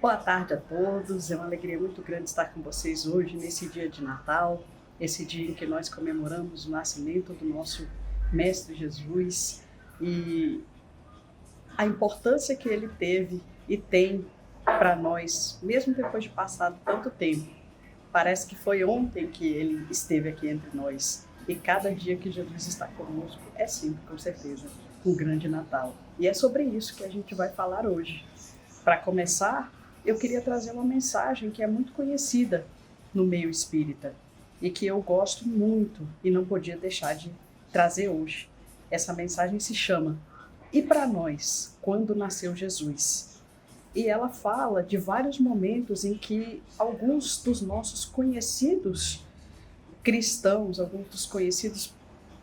Boa tarde a todos, é uma alegria muito grande estar com vocês hoje, nesse dia de Natal, esse dia em que nós comemoramos o nascimento do nosso Mestre Jesus e a importância que ele teve e tem para nós, mesmo depois de passado tanto tempo. Parece que foi ontem que ele esteve aqui entre nós e cada dia que Jesus está conosco é sempre, com certeza, um grande Natal. E é sobre isso que a gente vai falar hoje. Para começar, eu queria trazer uma mensagem que é muito conhecida no meio espírita e que eu gosto muito e não podia deixar de trazer hoje. Essa mensagem se chama "E para nós, quando nasceu Jesus?" E ela fala de vários momentos em que alguns dos nossos conhecidos cristãos, alguns dos conhecidos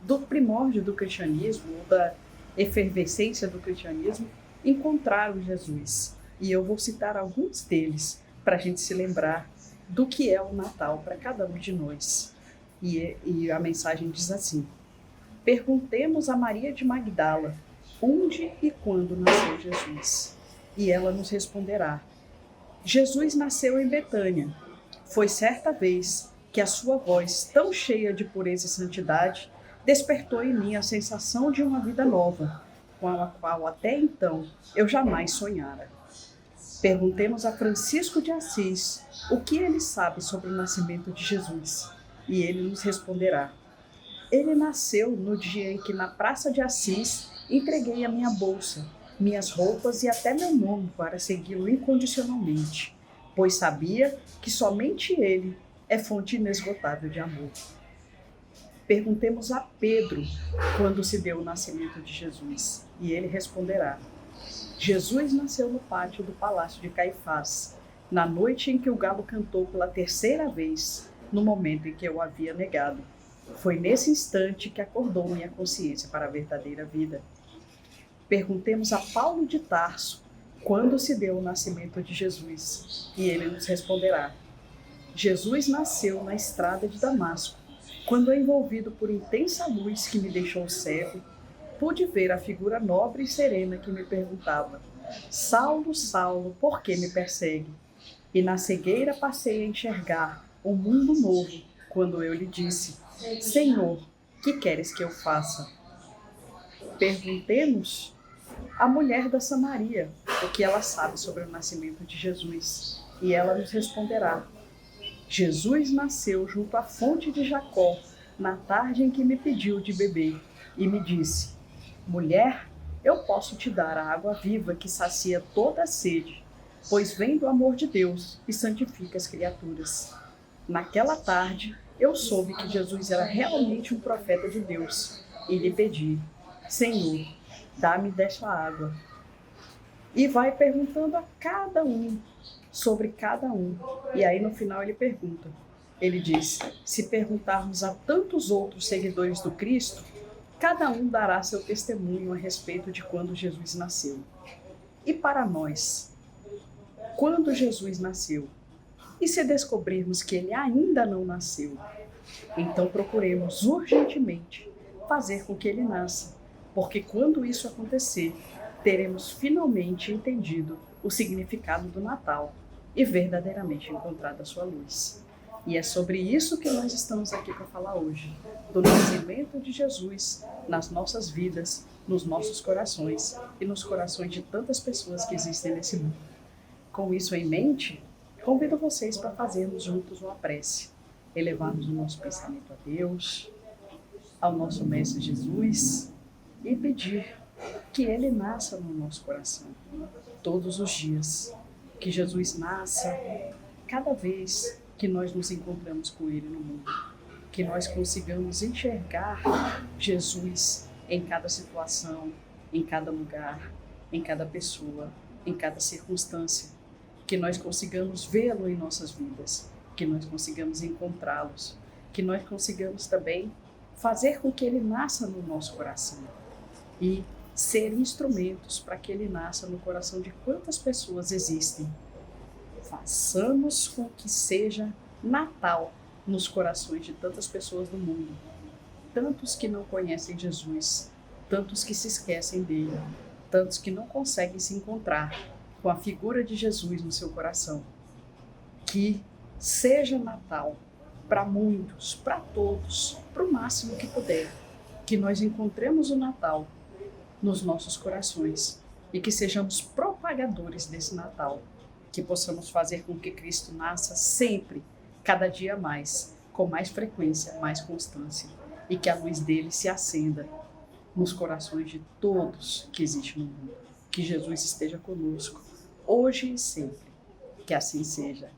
do primórdio do cristianismo, ou da efervescência do cristianismo, encontraram Jesus. E eu vou citar alguns deles para a gente se lembrar do que é o Natal para cada um de nós. E a mensagem diz assim: perguntemos a Maria de Magdala onde e quando nasceu Jesus. E ela nos responderá: Jesus nasceu em Betânia. Foi certa vez que a sua voz, tão cheia de pureza e santidade, despertou em mim a sensação de uma vida nova, com a qual até então eu jamais sonhara. Perguntemos a Francisco de Assis o que ele sabe sobre o nascimento de Jesus, e ele nos responderá: ele nasceu no dia em que na Praça de Assis entreguei a minha bolsa, minhas roupas e até meu nome para segui-lo incondicionalmente, pois sabia que somente ele é fonte inesgotável de amor. Perguntemos a Pedro quando se deu o nascimento de Jesus, e ele responderá: Jesus nasceu no pátio do Palácio de Caifás, na noite em que o galo cantou pela terceira vez, no momento em que eu o havia negado. Foi nesse instante que acordou minha consciência para a verdadeira vida. Perguntemos a Paulo de Tarso quando se deu o nascimento de Jesus, e ele nos responderá: Jesus nasceu na estrada de Damasco, quando, envolvido por intensa luz que me deixou cego, pude ver a figura nobre e serena que me perguntava: Saulo, Saulo, por que me persegue? E na cegueira passei a enxergar um mundo novo, quando eu lhe disse: Senhor, que queres que eu faça? Perguntemos à mulher da Samaria o que ela sabe sobre o nascimento de Jesus, e ela nos responderá: Jesus nasceu junto à fonte de Jacó, na tarde em que me pediu de beber, e me disse: mulher, eu posso te dar a água viva que sacia toda a sede, pois vem do amor de Deus e santifica as criaturas. Naquela tarde, eu soube que Jesus era realmente um profeta de Deus, e lhe pedi: Senhor, dá-me desta água. E vai perguntando a cada um, sobre cada um. E aí no final ele pergunta. Ele diz: se perguntarmos a tantos outros seguidores do Cristo, cada um dará seu testemunho a respeito de quando Jesus nasceu. E para nós, quando Jesus nasceu? E se descobrirmos que ele ainda não nasceu? Então procuremos urgentemente fazer com que ele nasça, porque quando isso acontecer, teremos finalmente entendido o significado do Natal e verdadeiramente encontrado a sua luz. E é sobre isso que nós estamos aqui para falar hoje, do nascimento de Jesus nas nossas vidas, nos nossos corações e nos corações de tantas pessoas que existem nesse mundo. Com isso em mente, convido vocês para fazermos juntos uma prece, elevarmos o nosso pensamento a Deus, ao nosso Mestre Jesus e pedir que ele nasça no nosso coração todos os dias, que Jesus nasça cada vez que nós nos encontramos com ele no mundo, que nós consigamos enxergar Jesus em cada situação, em cada lugar, em cada pessoa, em cada circunstância, que nós consigamos vê-lo em nossas vidas, que nós consigamos encontrá-los, que nós consigamos também fazer com que ele nasça no nosso coração e ser instrumentos para que ele nasça no coração de quantas pessoas existem. Façamos com que seja Natal nos corações de tantas pessoas do mundo, tantos que não conhecem Jesus, tantos que se esquecem dele, tantos que não conseguem se encontrar com a figura de Jesus no seu coração. Que seja Natal para muitos, para todos, para o máximo que puder. Que nós encontremos o Natal nos nossos corações e que sejamos propagadores desse Natal. Que possamos fazer com que Cristo nasça sempre, cada dia mais, com mais frequência, mais constância. E que a luz dele se acenda nos corações de todos que existem no mundo. Que Jesus esteja conosco, hoje e sempre. Que assim seja.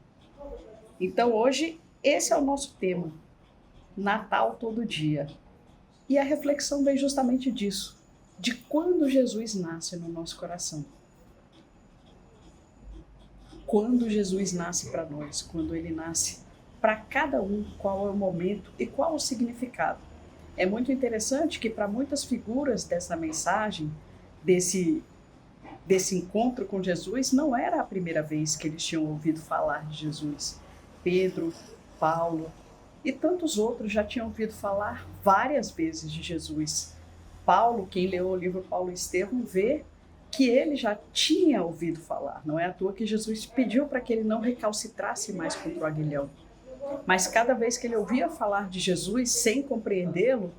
Então hoje, esse é o nosso tema. Natal todo dia. E a reflexão vem justamente disso. De quando Jesus nasce no nosso coração. Quando Jesus nasce para nós, quando ele nasce para cada um, qual é o momento e qual o significado. É muito interessante que para muitas figuras dessa mensagem, desse encontro com Jesus, não era a primeira vez que eles tinham ouvido falar de Jesus. Pedro, Paulo e tantos outros já tinham ouvido falar várias vezes de Jesus. Paulo, quem leu o livro Paulo e Estevão, vê que ele já tinha ouvido falar. Não é à toa que Jesus pediu para que ele não recalcitrasse mais contra o aguilhão. Mas cada vez que ele ouvia falar de Jesus sem compreendê-lo,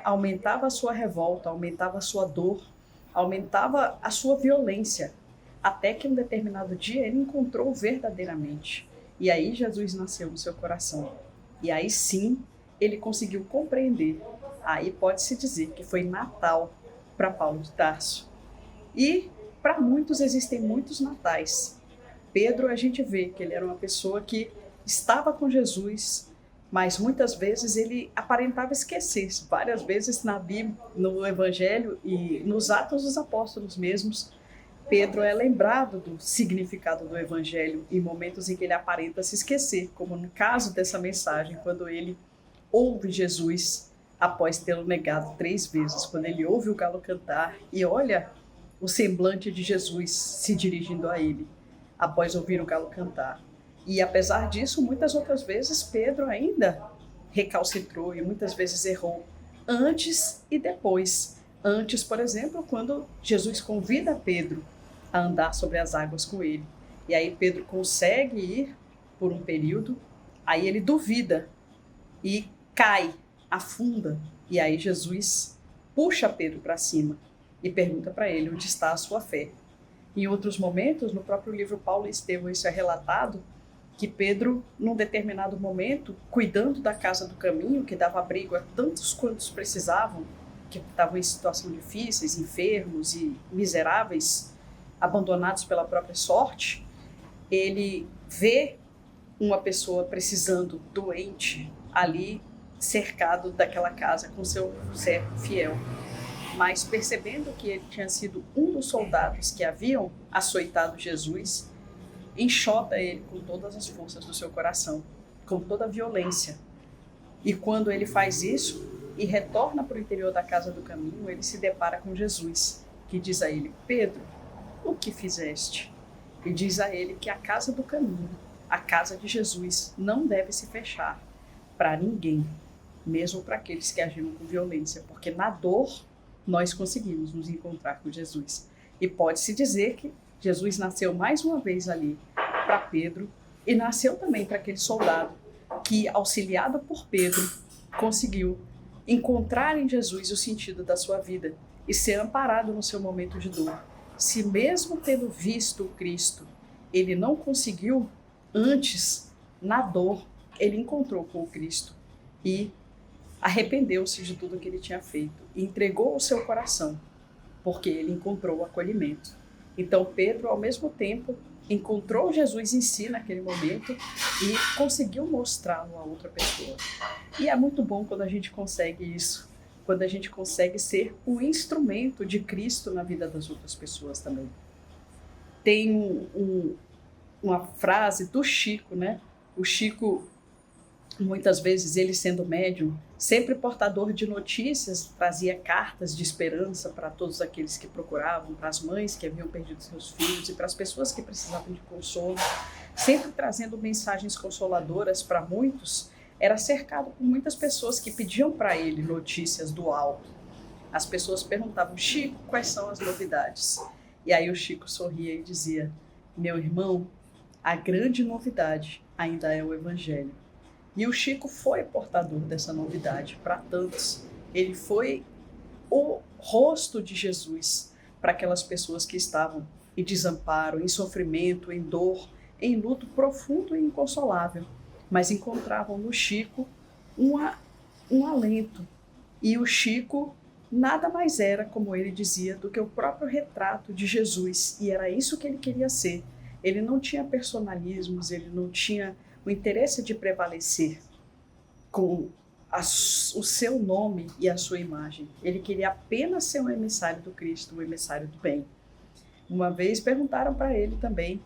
aumentava a sua revolta, aumentava a sua dor, aumentava a sua violência, até que um determinado dia ele encontrou verdadeiramente. E aí Jesus nasceu no seu coração. E aí sim, ele conseguiu compreender. Aí pode-se dizer que foi Natal para Paulo de Tarso. E para muitos existem muitos natais. Pedro, a gente vê que ele era uma pessoa que estava com Jesus, mas muitas vezes ele aparentava esquecer. Várias vezes na Bíblia, no Evangelho e nos Atos dos Apóstolos mesmos, Pedro é lembrado do significado do Evangelho em momentos em que ele aparenta se esquecer, como no caso dessa mensagem, quando ele ouve Jesus após tê-lo negado 3 vezes, quando ele ouve o galo cantar e olha o semblante de Jesus se dirigindo a ele, após ouvir o galo cantar. E apesar disso, muitas outras vezes Pedro ainda recalcitrou e muitas vezes errou, antes e depois. Antes, por exemplo, quando Jesus convida Pedro a andar sobre as águas com ele. E aí Pedro consegue ir por um período, aí ele duvida e cai, afunda. E aí Jesus puxa Pedro para cima e pergunta para ele onde está a sua fé. Em outros momentos, no próprio livro Paulo e Estevão, isso é relatado, que Pedro, num determinado momento, cuidando da casa do caminho, que dava abrigo a tantos quantos precisavam, que estavam em situação difíceis, enfermos e miseráveis, abandonados pela própria sorte, ele vê uma pessoa precisando, doente, ali cercado daquela casa com seu servo fiel. Mas percebendo que ele tinha sido um dos soldados que haviam açoitado Jesus, enxota ele com todas as forças do seu coração, com toda a violência. E quando ele faz isso e retorna para o interior da casa do caminho, ele se depara com Jesus, que diz a ele: Pedro, o que fizeste? E diz a ele que a casa do caminho, a casa de Jesus, não deve se fechar para ninguém, mesmo para aqueles que agiram com violência, porque na dor nós conseguimos nos encontrar com Jesus. E pode-se dizer que Jesus nasceu mais uma vez ali para Pedro e nasceu também para aquele soldado que, auxiliado por Pedro, conseguiu encontrar em Jesus o sentido da sua vida e ser amparado no seu momento de dor. Se mesmo tendo visto o Cristo, ele não conseguiu, antes, na dor, ele encontrou com o Cristo e arrependeu-se de tudo que ele tinha feito e entregou o seu coração, porque ele encontrou o acolhimento. Então Pedro, ao mesmo tempo, encontrou Jesus em si naquele momento e conseguiu mostrá-lo a outra pessoa. E é muito bom quando a gente consegue isso, quando a gente consegue ser o instrumento de Cristo na vida das outras pessoas também. Tem uma frase do Chico, né? O Chico, muitas vezes, ele sendo médium, sempre portador de notícias, trazia cartas de esperança para todos aqueles que procuravam, para as mães que haviam perdido seus filhos e para as pessoas que precisavam de consolo, sempre trazendo mensagens consoladoras para muitos. Era cercado por muitas pessoas que pediam para ele notícias do alto. As pessoas perguntavam: Chico, quais são as novidades? E aí o Chico sorria e dizia: meu irmão, a grande novidade ainda é o Evangelho. E o Chico foi portador dessa novidade para tantos. Ele foi o rosto de Jesus para aquelas pessoas que estavam em desamparo, em sofrimento, em dor, em luto profundo e inconsolável, mas encontravam no Chico um alento. E o Chico nada mais era, como ele dizia, do que o próprio retrato de Jesus, e era isso que ele queria ser. Ele não tinha personalismos, ele não tinha o interesse de prevalecer com o seu nome e a sua imagem. Ele queria apenas ser um emissário do Cristo, um emissário do bem. Uma vez perguntaram para ele também,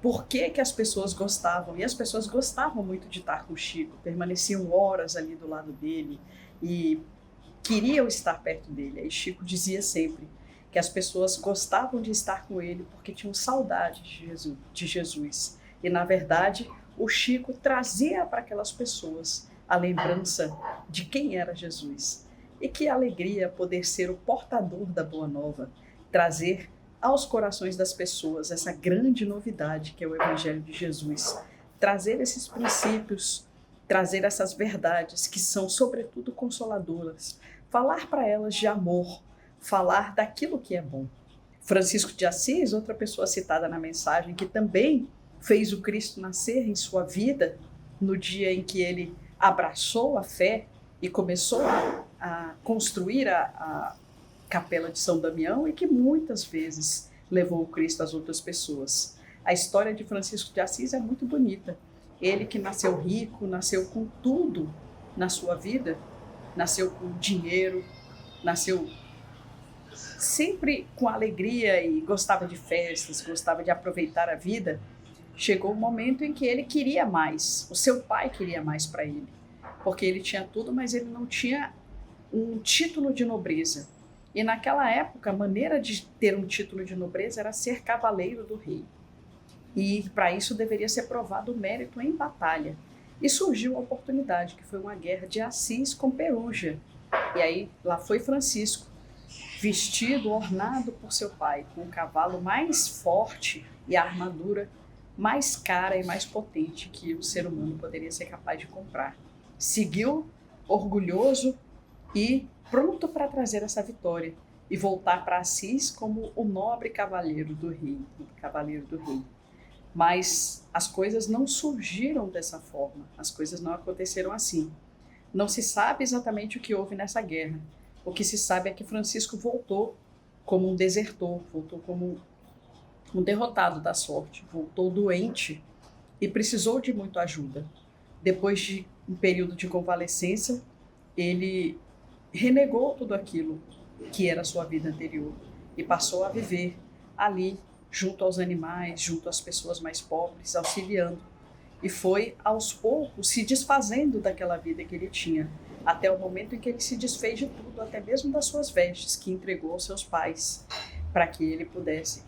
por que as pessoas gostavam, e as pessoas gostavam muito de estar com o Chico, permaneciam horas ali do lado dele e queriam estar perto dele. Aí Chico dizia sempre que as pessoas gostavam de estar com ele porque tinham saudade de Jesus. E, na verdade, o Chico trazia para aquelas pessoas a lembrança de quem era Jesus. E que alegria poder ser o portador da Boa Nova, trazer aos corações das pessoas essa grande novidade que é o Evangelho de Jesus, trazer esses princípios, trazer essas verdades que são, sobretudo, consoladoras, falar para elas de amor, falar daquilo que é bom. Francisco de Assis, outra pessoa citada na mensagem, que também fez o Cristo nascer em sua vida, no dia em que ele abraçou a fé e começou a construir a Capela de São Damião, e que muitas vezes levou o Cristo às outras pessoas. A história de Francisco de Assis é muito bonita. Ele que nasceu rico, nasceu com tudo na sua vida, nasceu com dinheiro, nasceu sempre com alegria e gostava de festas, gostava de aproveitar a vida. Chegou um momento em que ele queria mais, o seu pai queria mais para ele, porque ele tinha tudo, mas ele não tinha um título de nobreza. E naquela época, a maneira de ter um título de nobreza era ser cavaleiro do rei. E para isso deveria ser provado o mérito em batalha. E surgiu a oportunidade, que foi uma guerra de Assis com Perugia. E aí lá foi Francisco, vestido, ornado por seu pai, com o cavalo mais forte e a armadura mais cara e mais potente que o ser humano poderia ser capaz de comprar. Seguiu orgulhoso e pronto para trazer essa vitória e voltar para Assis como o nobre cavaleiro do rei, Mas as coisas não surgiram dessa forma, as coisas não aconteceram assim. Não se sabe exatamente o que houve nessa guerra. O que se sabe é que Francisco voltou como um desertor, voltou como um derrotado da sorte, voltou doente e precisou de muita ajuda. Depois de um período de convalescença, ele renegou tudo aquilo que era a sua vida anterior e passou a viver ali, junto aos animais, junto às pessoas mais pobres, auxiliando. E foi, aos poucos, se desfazendo daquela vida que ele tinha, até o momento em que ele se desfez de tudo, até mesmo das suas vestes, que entregou aos seus pais, para que ele pudesse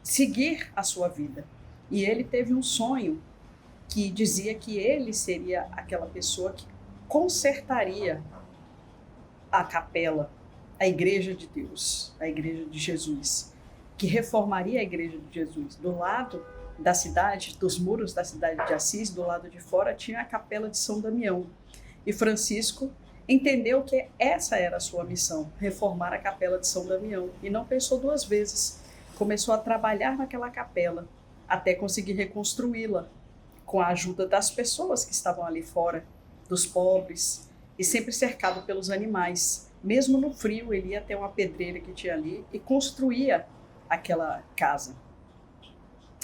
seguir a sua vida. E ele teve um sonho que dizia que ele seria aquela pessoa que consertaria a capela, a igreja de Deus, a igreja de Jesus, que reformaria a igreja de Jesus. Do lado da cidade, dos muros da cidade de Assis, do lado de fora, tinha a capela de São Damião. E Francisco entendeu que essa era a sua missão, reformar a capela de São Damião. E não pensou duas vezes. Começou a trabalhar naquela capela até conseguir reconstruí-la com a ajuda das pessoas que estavam ali fora, dos pobres, e sempre cercado pelos animais. Mesmo no frio, ele ia até uma pedreira que tinha ali e construía aquela casa,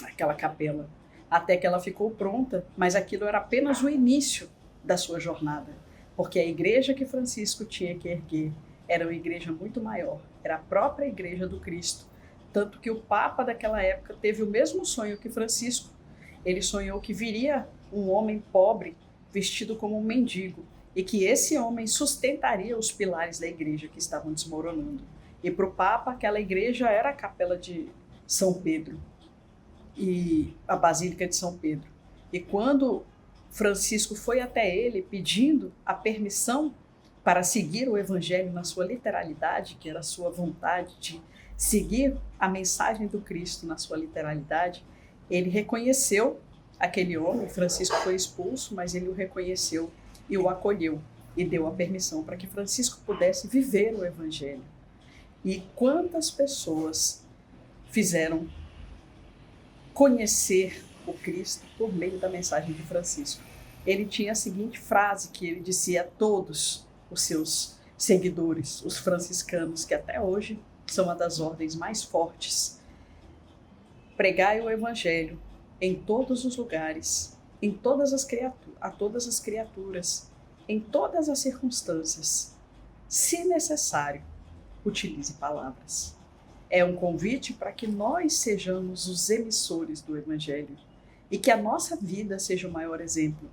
aquela capela, até que ela ficou pronta, mas aquilo era apenas o início da sua jornada, porque a igreja que Francisco tinha que erguer era uma igreja muito maior, era a própria igreja do Cristo, tanto que o Papa daquela época teve o mesmo sonho que Francisco. Ele sonhou que viria um homem pobre, vestido como um mendigo, e que esse homem sustentaria os pilares da igreja que estavam desmoronando. E para o Papa, aquela igreja era a Capela de São Pedro, e a Basílica de São Pedro. E quando Francisco foi até ele pedindo a permissão para seguir o Evangelho na sua literalidade, que era a sua vontade de seguir a mensagem do Cristo na sua literalidade, ele reconheceu aquele homem. Francisco foi expulso, mas ele o reconheceu e o acolheu e deu a permissão para que Francisco pudesse viver o Evangelho. E quantas pessoas fizeram conhecer o Cristo por meio da mensagem de Francisco. Ele tinha a seguinte frase que ele dizia a todos os seus seguidores, os franciscanos, que até hoje são uma das ordens mais fortes: pregai o Evangelho em todos os lugares, em todas as a todas as criaturas, em todas as circunstâncias. Se necessário, utilize palavras. É um convite para que nós sejamos os emissores do Evangelho e que a nossa vida seja o maior exemplo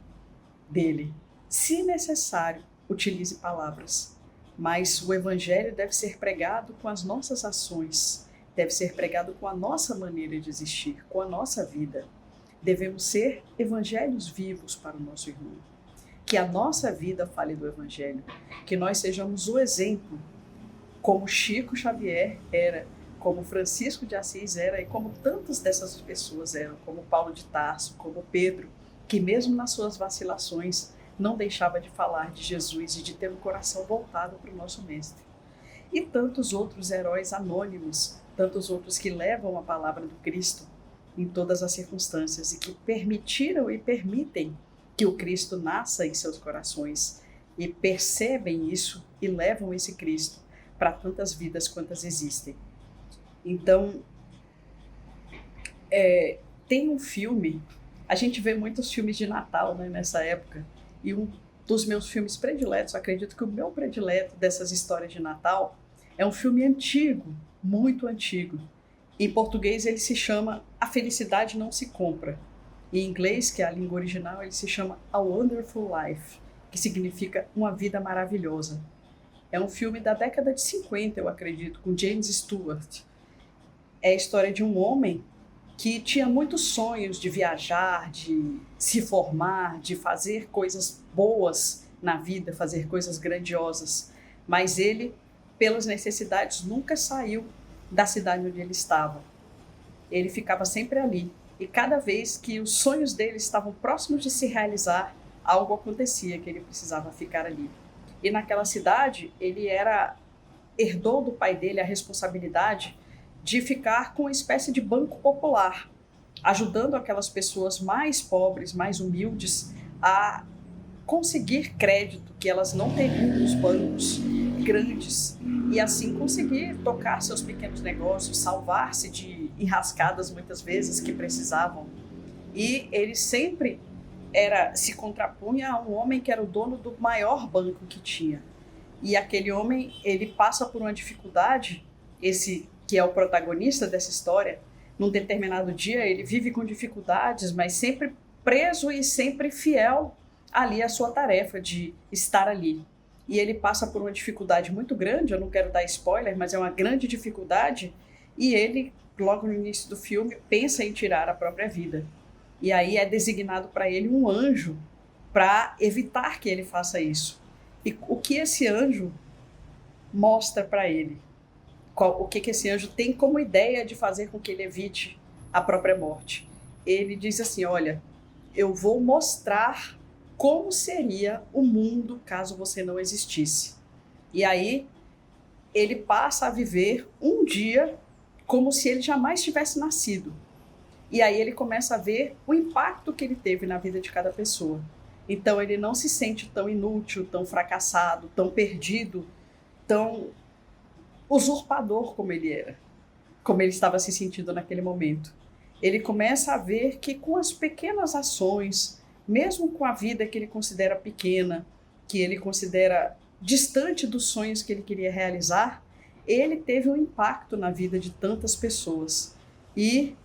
dele. Se necessário, utilize palavras, mas o Evangelho deve ser pregado com as nossas ações, deve ser pregado com a nossa maneira de existir, com a nossa vida. Devemos ser evangelhos vivos para o nosso irmão. Que a nossa vida fale do Evangelho, que nós sejamos o exemplo, como Chico Xavier era, como Francisco de Assis era e como tantas dessas pessoas eram, como Paulo de Tarso, como Pedro, que mesmo nas suas vacilações não deixava de falar de Jesus e de ter um coração voltado para o nosso Mestre. E tantos outros heróis anônimos, tantos outros que levam a palavra do Cristo em todas as circunstâncias e que permitiram e permitem que o Cristo nasça em seus corações e percebem isso e levam esse Cristo para tantas vidas quantas existem. Então, tem um filme, a gente vê muitos filmes de Natal, né, nessa época, e um dos meus filmes prediletos, acredito que o meu predileto dessas histórias de Natal, é um filme antigo, muito antigo. Em português ele se chama A Felicidade Não Se Compra. Em inglês, que é a língua original, ele se chama A Wonderful Life, que significa Uma Vida Maravilhosa. É um filme da década de 50, eu acredito, com James Stewart. É a história de um homem que tinha muitos sonhos de viajar, de se formar, de fazer coisas boas na vida, fazer coisas grandiosas. Mas ele, pelas necessidades, nunca saiu da cidade onde ele estava. Ele ficava sempre ali. E cada vez que os sonhos dele estavam próximos de se realizar, algo acontecia que ele precisava ficar ali. E naquela cidade, ele herdou do pai dele a responsabilidade de ficar com uma espécie de banco popular, ajudando aquelas pessoas mais pobres, mais humildes, a conseguir crédito que elas não teriam nos bancos grandes e assim conseguir tocar seus pequenos negócios, salvar-se de enrascadas muitas vezes que precisavam. E ele sempre se contrapunha a um homem que era o dono do maior banco que tinha. E aquele homem, ele passa por uma dificuldade, esse que é o protagonista dessa história. Num determinado dia ele vive com dificuldades, mas sempre preso e sempre fiel ali à sua tarefa de estar ali. E ele passa por uma dificuldade muito grande, eu não quero dar spoiler, mas é uma grande dificuldade, e ele, logo no início do filme, pensa em tirar a própria vida. E aí é designado para ele um anjo para evitar que ele faça isso. E o que esse anjo mostra para ele? O que esse anjo tem como ideia de fazer com que ele evite a própria morte? Ele diz assim: olha, eu vou mostrar como seria o mundo caso você não existisse. E aí ele passa a viver um dia como se ele jamais tivesse nascido. E aí ele começa a ver o impacto que ele teve na vida de cada pessoa. Então ele não se sente tão inútil, tão fracassado, tão perdido, tão usurpador como ele era, como ele estava se sentindo naquele momento. Ele começa a ver que com as pequenas ações, mesmo com a vida que ele considera pequena, que ele considera distante dos sonhos que ele queria realizar, ele teve um impacto na vida de tantas pessoas e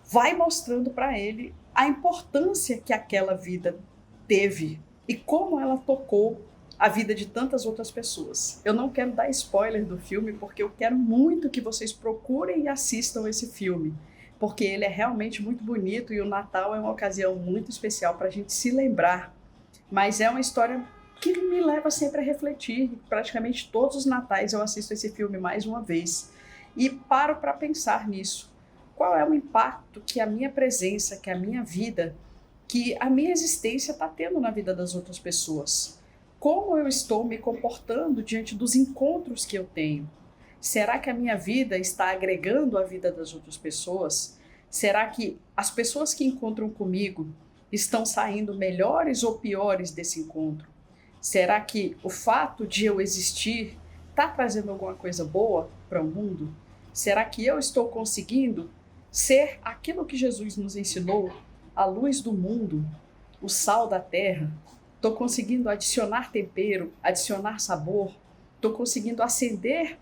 vai mostrando para ele a importância que aquela vida teve e como ela tocou a vida de tantas outras pessoas. Eu não quero dar spoiler do filme, porque eu quero muito que vocês procurem e assistam esse filme, porque ele é realmente muito bonito e o Natal é uma ocasião muito especial para a gente se lembrar. Mas é uma história que me leva sempre a refletir. Praticamente todos os natais eu assisto esse filme mais uma vez e paro para pensar nisso. Qual é o impacto que a minha presença, que a minha vida, que a minha existência está tendo na vida das outras pessoas? Como eu estou me comportando diante dos encontros que eu tenho? Será que a minha vida está agregando à vida das outras pessoas? Será que as pessoas que encontram comigo estão saindo melhores ou piores desse encontro? Será que o fato de eu existir está trazendo alguma coisa boa para o mundo? Será que eu estou conseguindo ser aquilo que Jesus nos ensinou, a luz do mundo, o sal da terra? Estou conseguindo adicionar tempero, adicionar sabor? Estou conseguindo acender,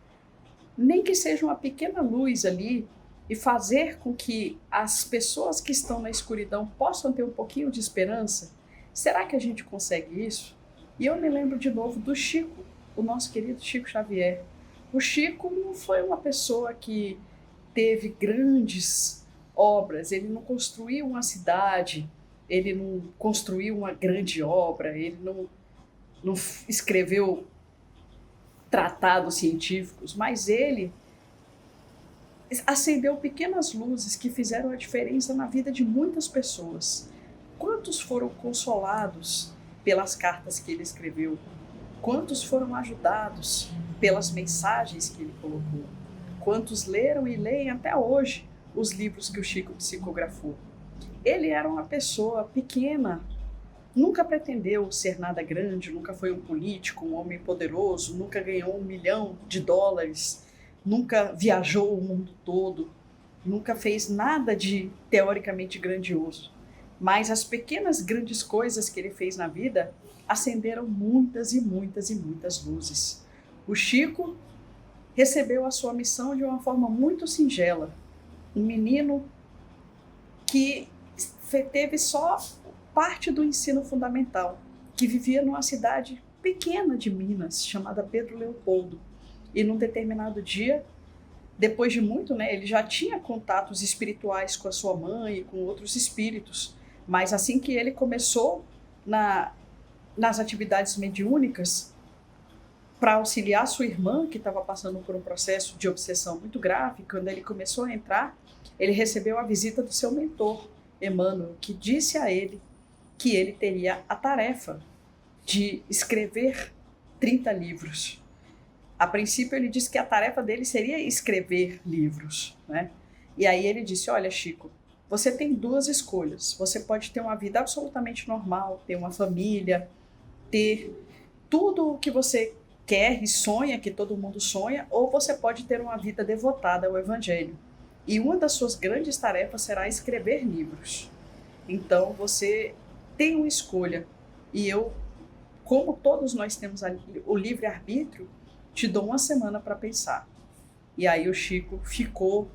nem que seja uma pequena luz ali, e fazer com que as pessoas que estão na escuridão possam ter um pouquinho de esperança? Será que a gente consegue isso? E eu me lembro de novo do Chico, o nosso querido Chico Xavier. O Chico não foi uma pessoa que teve grandes obras, ele não construiu uma cidade, ele não construiu uma grande obra, ele não escreveu tratados científicos, mas ele acendeu pequenas luzes que fizeram a diferença na vida de muitas pessoas. Quantos foram consolados pelas cartas que ele escreveu? Quantos foram ajudados pelas mensagens que ele colocou? Quantos leram e leem até hoje os livros que o Chico psicografou? Ele era uma pessoa pequena, nunca pretendeu ser nada grande, nunca foi um político, um homem poderoso, nunca ganhou $1 milhão, nunca viajou o mundo todo, nunca fez nada de teoricamente grandioso. Mas as pequenas grandes coisas que ele fez na vida acenderam muitas e muitas e muitas luzes. O Chico recebeu a sua missão de uma forma muito singela. Um menino que teve só parte do ensino fundamental, que vivia numa cidade pequena de Minas, chamada Pedro Leopoldo. E num determinado dia, depois de muito, ele já tinha contatos espirituais com a sua mãe e com outros espíritos, mas assim que ele começou nas atividades mediúnicas, para auxiliar sua irmã, que estava passando por um processo de obsessão muito grave, quando ele começou a entrar, ele recebeu a visita do seu mentor, Emmanuel, que disse a ele que ele teria a tarefa de escrever 30 livros. A princípio ele disse que a tarefa dele seria escrever livros, E aí ele disse: olha, Chico, você tem duas escolhas. Você pode ter uma vida absolutamente normal, ter uma família, ter tudo o que você quer e sonha, que todo mundo sonha, ou você pode ter uma vida devotada ao Evangelho. E uma das suas grandes tarefas será escrever livros. Então você tem uma escolha. E eu, como todos nós temos o livre-arbítrio, te dou uma semana para pensar. E aí o Chico ficou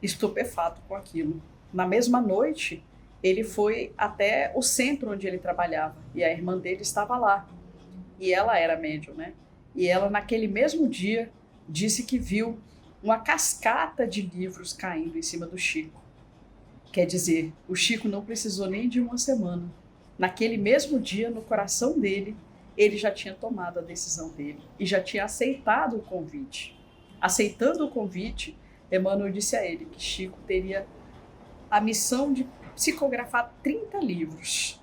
estupefato com aquilo. Na mesma noite, ele foi até o centro onde ele trabalhava, e a irmã dele estava lá. E ela era médium, E ela, naquele mesmo dia, disse que viu uma cascata de livros caindo em cima do Chico. Quer dizer, o Chico não precisou nem de uma semana. Naquele mesmo dia, no coração dele, ele já tinha tomado a decisão dele e já tinha aceitado o convite. Aceitando o convite, Emmanuel disse a ele que Chico teria a missão de psicografar 30 livros.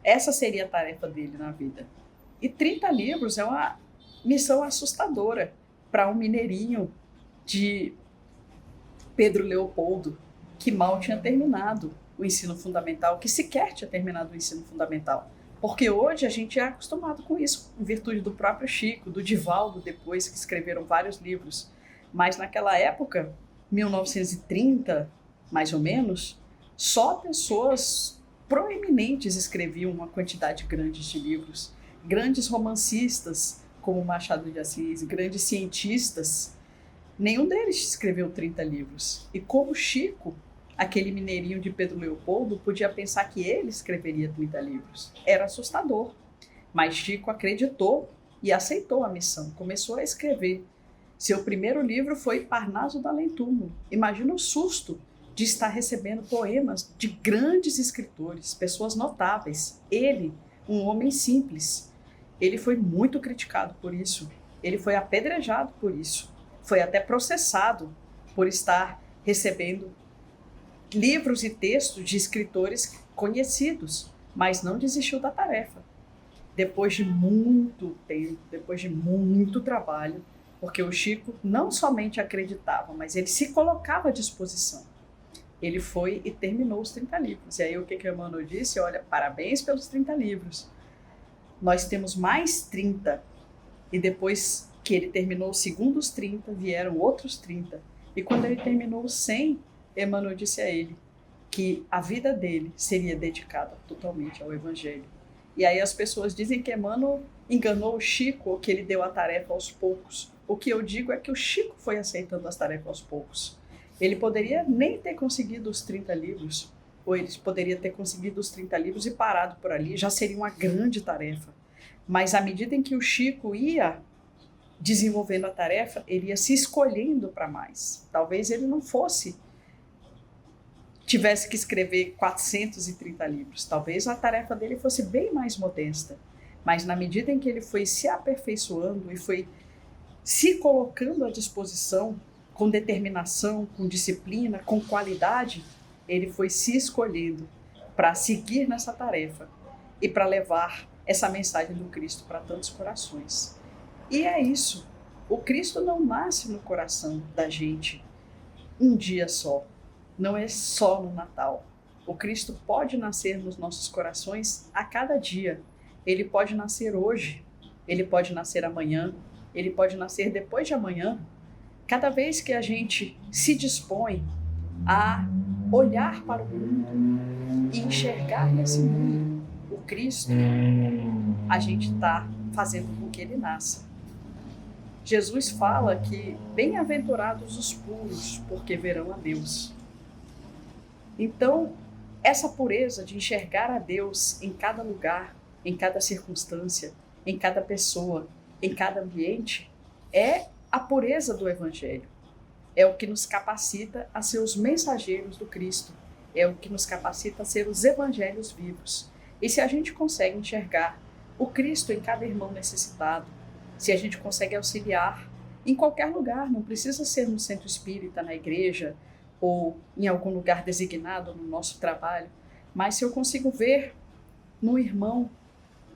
Essa seria a tarefa dele na vida. E 30 livros é uma missão assustadora para um mineirinho de Pedro Leopoldo, que mal tinha terminado o ensino fundamental, que sequer tinha terminado o ensino fundamental. Porque hoje a gente é acostumado com isso, em virtude do próprio Chico, do Divaldo depois, que escreveram vários livros. Mas naquela época, 1930, mais ou menos, só pessoas proeminentes escreviam uma quantidade grande de livros. Grandes romancistas, como Machado de Assis, grandes cientistas, nenhum deles escreveu 30 livros. E como Chico, aquele mineirinho de Pedro Leopoldo, podia pensar que ele escreveria 30 livros. Era assustador. Mas Chico acreditou e aceitou a missão. Começou a escrever. Seu primeiro livro foi Parnaso do Além-Túmulo. Imagina o susto de estar recebendo poemas de grandes escritores, pessoas notáveis. Ele, um homem simples, ele foi muito criticado por isso, ele foi apedrejado por isso, foi até processado por estar recebendo livros e textos de escritores conhecidos, mas não desistiu da tarefa. Depois de muito tempo, depois de muito trabalho, porque o Chico não somente acreditava, mas ele se colocava à disposição. Ele foi e terminou os 30 livros. E aí o que o Emmanuel disse? Olha, parabéns pelos 30 livros. Nós temos mais 30. E depois que ele terminou os segundos 30, vieram outros 30. E quando ele terminou os 100, Emmanuel disse a ele que a vida dele seria dedicada totalmente ao Evangelho. E aí as pessoas dizem que Emmanuel enganou o Chico, ou que ele deu a tarefa aos poucos. O que eu digo é que o Chico foi aceitando as tarefas aos poucos. Ele poderia nem ter conseguido os 30 livros, ou ele poderia ter conseguido os 30 livros e parado por ali, já seria uma grande tarefa. Mas à medida em que o Chico ia desenvolvendo a tarefa, ele ia se escolhendo para mais. Talvez ele não tivesse que escrever 430 livros. Talvez a tarefa dele fosse bem mais modesta. Mas na medida em que ele foi se aperfeiçoando e foi se colocando à disposição, com determinação, com disciplina, com qualidade, ele foi se escolhendo para seguir nessa tarefa e para levar essa mensagem do Cristo para tantos corações. E é isso. O Cristo não nasce no coração da gente um dia só. Não é só no Natal. O Cristo pode nascer nos nossos corações a cada dia. Ele pode nascer hoje, ele pode nascer amanhã, ele pode nascer depois de amanhã. Cada vez que a gente se dispõe a olhar para o mundo e enxergar nesse mundo o Cristo, a gente está fazendo com que ele nasça. Jesus fala que bem-aventurados os puros, porque verão a Deus. Então, essa pureza de enxergar a Deus em cada lugar, em cada circunstância, em cada pessoa, em cada ambiente, é a pureza do Evangelho. É o que nos capacita a ser os mensageiros do Cristo. É o que nos capacita a ser os evangelhos vivos. E se a gente consegue enxergar o Cristo em cada irmão necessitado, se a gente consegue auxiliar em qualquer lugar, não precisa ser no centro espírita, na igreja, ou em algum lugar designado no nosso trabalho, mas se eu consigo ver no irmão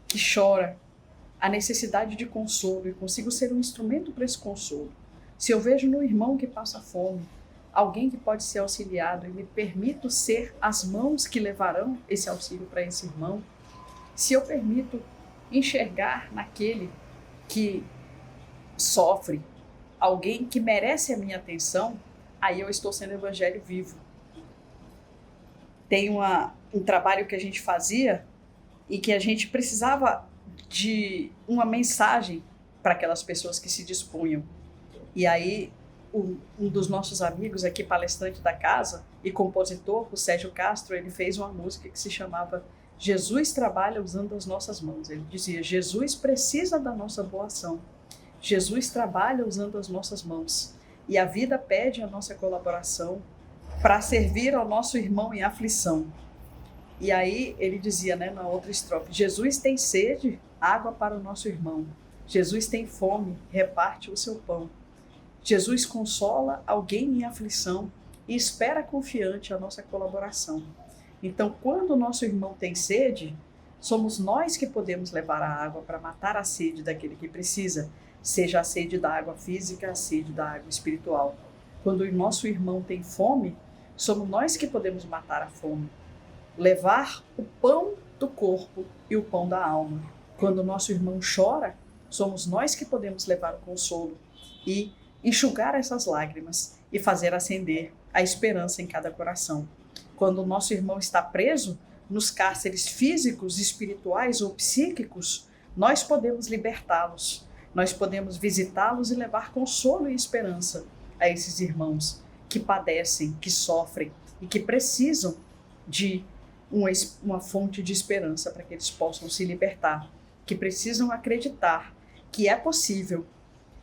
que chora a necessidade de consolo e consigo ser um instrumento para esse consolo, se eu vejo no irmão que passa fome alguém que pode ser auxiliado e me permito ser as mãos que levarão esse auxílio para esse irmão, se eu permito enxergar naquele que sofre alguém que merece a minha atenção, aí eu estou sendo evangelho vivo. Tem um trabalho que a gente fazia e que a gente precisava de uma mensagem para aquelas pessoas que se dispunham. E aí um dos nossos amigos aqui, palestrante da casa e compositor, o Sérgio Castro, ele fez uma música que se chamava Jesus trabalha usando as nossas mãos. Ele dizia, Jesus precisa da nossa boa ação. Jesus trabalha usando as nossas mãos. E a vida pede a nossa colaboração para servir ao nosso irmão em aflição. E aí ele dizia, na outra estrofe, Jesus tem sede, água para o nosso irmão. Jesus tem fome, reparte o seu pão. Jesus consola alguém em aflição e espera confiante a nossa colaboração. Então, quando o nosso irmão tem sede, somos nós que podemos levar a água para matar a sede daquele que precisa, seja a sede da água física, a sede da água espiritual. Quando o nosso irmão tem fome, somos nós que podemos matar a fome, levar o pão do corpo e o pão da alma. Quando o nosso irmão chora, somos nós que podemos levar o consolo e enxugar essas lágrimas e fazer acender a esperança em cada coração. Quando o nosso irmão está preso nos cárceres físicos, espirituais ou psíquicos, nós podemos libertá-los, nós podemos visitá-los e levar consolo e esperança a esses irmãos que padecem, que sofrem e que precisam de uma fonte de esperança para que eles possam se libertar, que precisam acreditar que é possível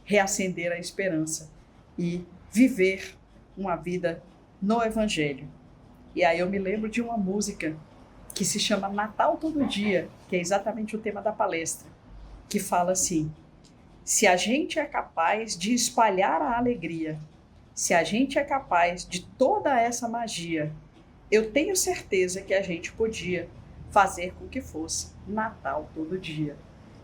reacender a esperança e viver uma vida no Evangelho. E aí eu me lembro de uma música que se chama Natal Todo Dia, que é exatamente o tema da palestra. que fala assim: se a gente é capaz de espalhar a alegria, se a gente é capaz de toda essa magia, eu tenho certeza que a gente podia fazer com que fosse Natal todo dia.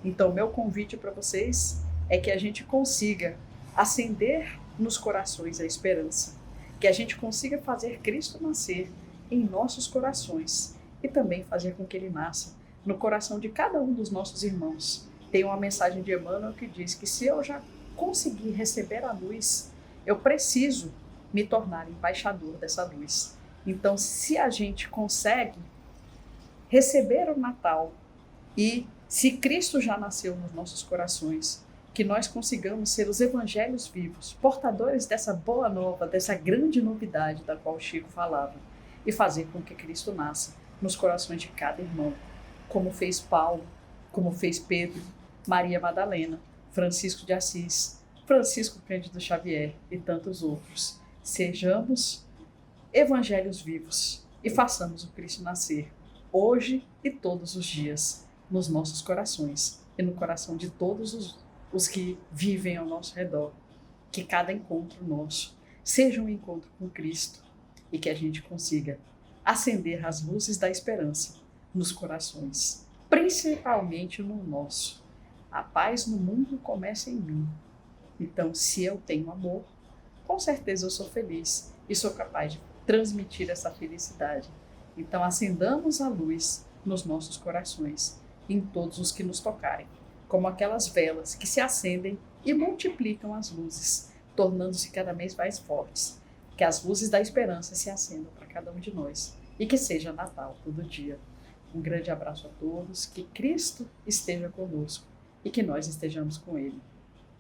Então, meu convite para vocês é que a gente consiga acender nos corações a esperança, que a gente consiga fazer Cristo nascer em nossos corações e também fazer com que ele nasça no coração de cada um dos nossos irmãos. Tem uma mensagem de Emmanuel que diz que se eu já conseguir receber a luz, eu preciso me tornar embaixador dessa luz. Então, se a gente consegue receber o Natal e se Cristo já nasceu nos nossos corações, que nós consigamos ser os evangelhos vivos, portadores dessa boa nova, dessa grande novidade da qual o Chico falava, e fazer com que Cristo nasça nos corações de cada irmão, como fez Paulo, como fez Pedro, Maria Madalena, Francisco de Assis, Francisco Cândido Xavier e tantos outros. Sejamos evangelhos vivos e façamos o Cristo nascer hoje e todos os dias nos nossos corações e no coração de todos os que vivem ao nosso redor. Que cada encontro nosso seja um encontro com Cristo e que a gente consiga acender as luzes da esperança nos corações, principalmente no nosso. A paz no mundo começa em mim. Então, se eu tenho amor, com certeza eu sou feliz e sou capaz de transmitir essa felicidade. Então, acendamos a luz nos nossos corações, em todos os que nos tocarem, como aquelas velas que se acendem e multiplicam as luzes, tornando-se cada vez mais fortes. Que as luzes da esperança se acendam para cada um de nós e que seja Natal todo dia. Um grande abraço a todos, que Cristo esteja conosco e que nós estejamos com Ele.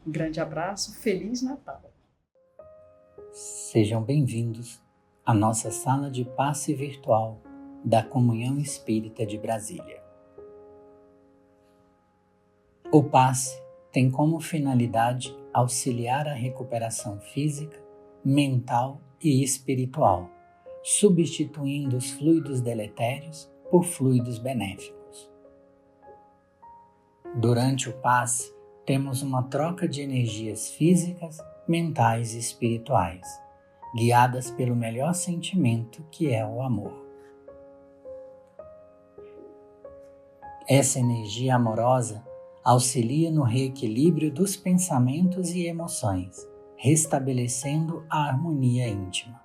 Um grande abraço, Feliz Natal! Sejam bem-vindos à nossa sala de passe virtual da Comunhão Espírita de Brasília. O passe tem como finalidade auxiliar a recuperação física, mental e espiritual, substituindo os fluidos deletérios por fluidos benéficos. Durante o passe, temos uma troca de energias físicas, mentais e espirituais, guiadas pelo melhor sentimento que é o amor. Essa energia amorosa auxilia no reequilíbrio dos pensamentos e emoções, restabelecendo a harmonia íntima.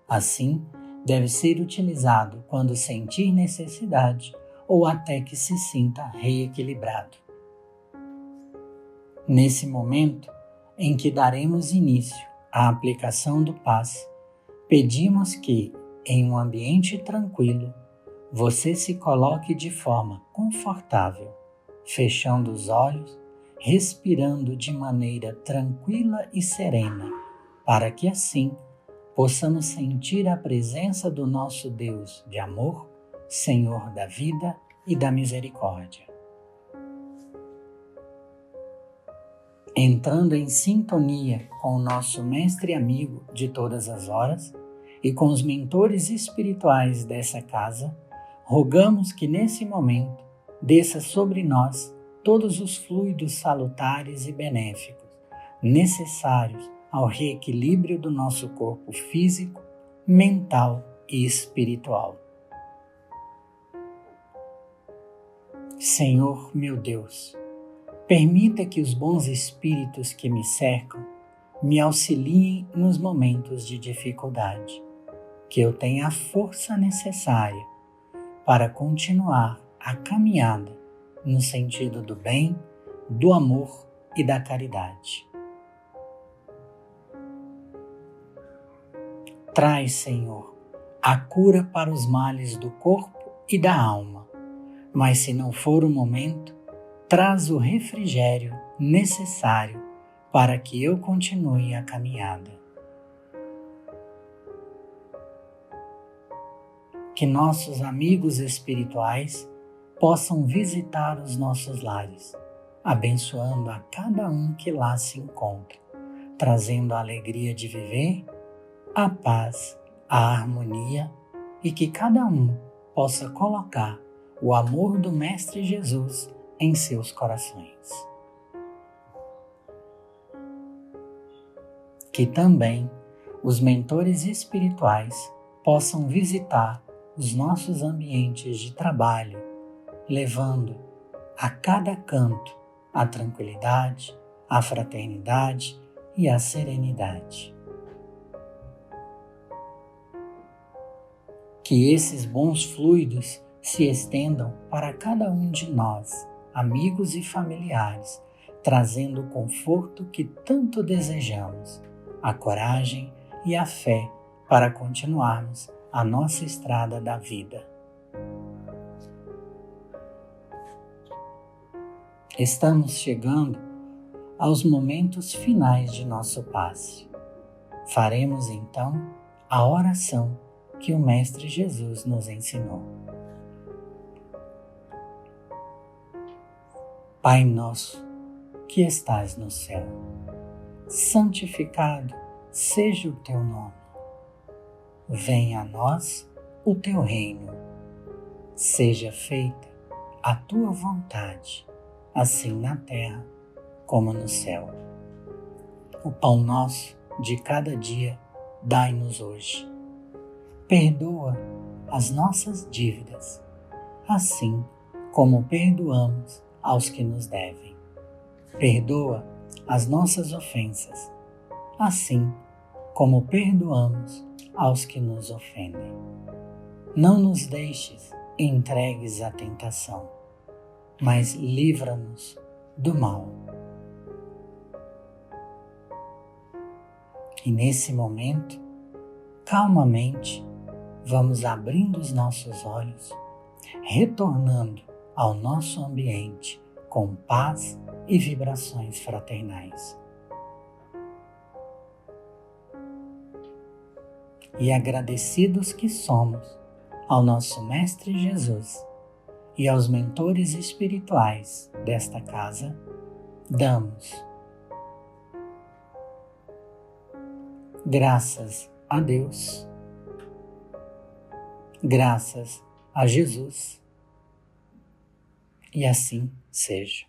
Assim, deve ser utilizado quando sentir necessidade ou até que se sinta reequilibrado. Nesse momento em que daremos início à aplicação do passe, pedimos que, em um ambiente tranquilo, você se coloque de forma confortável, fechando os olhos, respirando de maneira tranquila e serena, para que assim possamos sentir a presença do nosso Deus de amor, Senhor da vida e da misericórdia. Entrando em sintonia com o nosso mestre amigo de todas as horas e com os mentores espirituais dessa casa, rogamos que nesse momento desça sobre nós todos os fluidos salutares e benéficos necessários ao reequilíbrio do nosso corpo físico, mental e espiritual. Senhor meu Deus, permita que os bons espíritos que me cercam me auxiliem nos momentos de dificuldade, que eu tenha a força necessária para continuar a caminhada no sentido do bem, do amor e da caridade. Traz, Senhor, a cura para os males do corpo e da alma, mas se não for o momento, traz o refrigério necessário para que eu continue a caminhada. Que nossos amigos espirituais possam visitar os nossos lares, abençoando a cada um que lá se encontra, trazendo a alegria de viver, a paz, a harmonia e que cada um possa colocar o amor do Mestre Jesus em seus corações. Que também os mentores espirituais possam visitar os nossos ambientes de trabalho, levando a cada canto a tranquilidade, a fraternidade e a serenidade. Que esses bons fluidos se estendam para cada um de nós, amigos e familiares, trazendo o conforto que tanto desejamos, a coragem e a fé para continuarmos a nossa estrada da vida. Estamos chegando aos momentos finais de nosso passe. Faremos então a oração que o Mestre Jesus nos ensinou. Pai nosso, que estás no céu, santificado seja o teu nome. Venha a nós o teu reino. Seja feita a tua vontade, assim na terra como no céu. O pão nosso de cada dia dai-nos hoje. Perdoa as nossas dívidas, assim como perdoamos aos que nos devem. Perdoa as nossas ofensas, assim como perdoamos aos que nos ofendem. Não nos deixes entregues à tentação, mas livra-nos do mal. E nesse momento, calmamente, vamos abrindo os nossos olhos, retornando ao nosso ambiente com paz e vibrações fraternais. E agradecidos que somos ao nosso Mestre Jesus e aos mentores espirituais desta casa, damos graças a Deus, graças a Jesus, e assim seja.